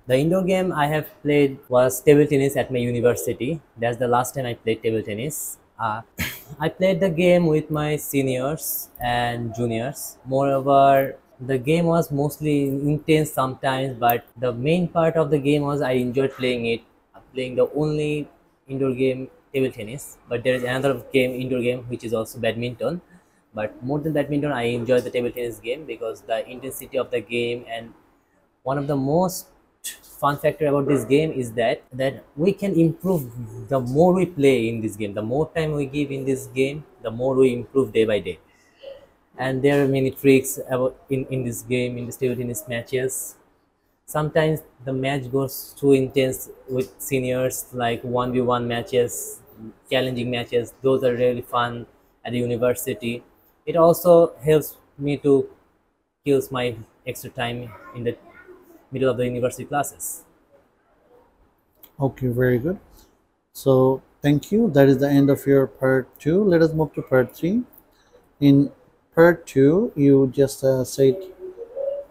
The indoor game I have played was table tennis at my university. That's the last time I played table tennis. I played the game with my seniors and juniors. Moreover, the game was mostly intense sometimes, but the main part of the game was I enjoyed playing it, playing the only indoor game table tennis. But there is another game, indoor game, which is also badminton. But more than badminton, I enjoy the table tennis game because the intensity of the game, and one of the most fun factor about this game is that we can improve the more we play in this game. The more time we give in this game, the more we improve day by day. And there are many tricks about in this game, in the table tennis matches. Sometimes the match goes too intense with seniors, like 1v1 matches, challenging matches. Those are really fun at the university. It also helps me to kills my extra time in the middle of the university classes. Okay, very good. So thank you. That is the end of your part two. Let us move to part three. In part two, you just said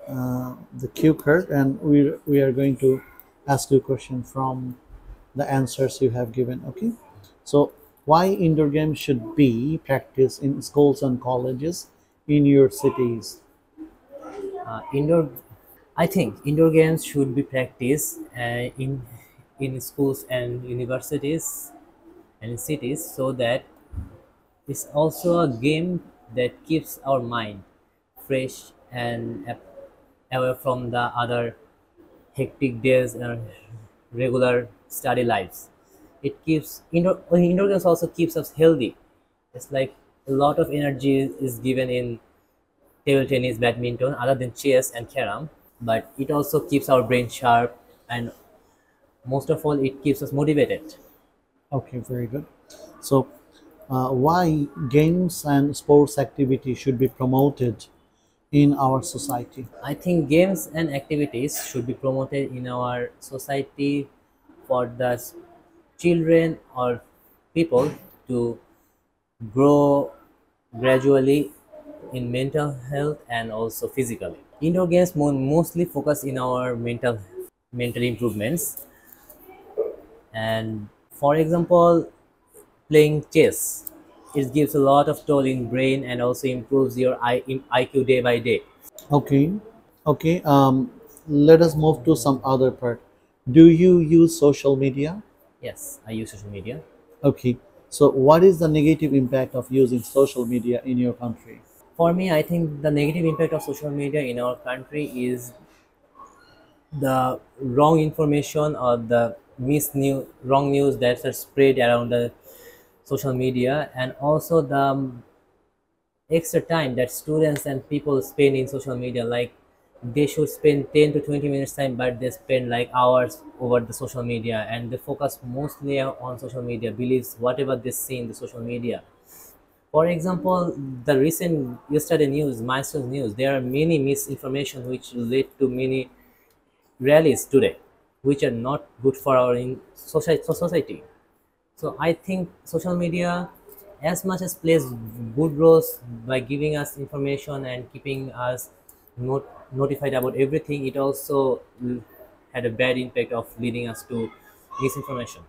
the cue card, and we are going to ask you a question from the answers you have given. Okay. So why indoor games should be practiced in schools and colleges in your cities? Indoor, I think indoor games should be practiced in schools and universities and in cities, so that it's also a game that keeps our mind fresh and away from the other hectic days and regular study lives. It keeps indoor games also keeps us healthy. It's like a lot of energy is given in table tennis, badminton, other than chess and carom. But it also keeps our brain sharp, and most of all, it keeps us motivated. Okay, very good. So why games and sports activity should be promoted in our society? I think games and activities should be promoted in our society for the children or people to grow gradually in mental health and also physically. Indoor games mostly focus in our mental improvements, and for example, playing chess, it gives a lot of toll in brain and also improves your IQ day by day. Okay, okay. Let us move to some other part. Do you use social media? Yes, I use social media. Okay. So what is the negative impact of using social media in your country? For me, I think the negative impact of social media in our country is the wrong information or the wrong news that are spread around the social media, and also the extra time that students and people spend in social media. Like, they should spend 10 to 20 minutes time, but they spend like hours over the social media, and they focus mostly on social media, believes whatever they see in the social media. For example, the recent yesterday news, milestone news, there are many misinformation which led to many rallies today, which are not good for our society. So I think social media, as much as plays good roles by giving us information and keeping us notified about everything, it also had a bad impact of leading us to misinformation.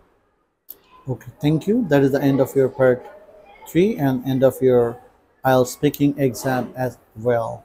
Okay, thank you. That is the end of your part three and end of your IELTS speaking exam as well.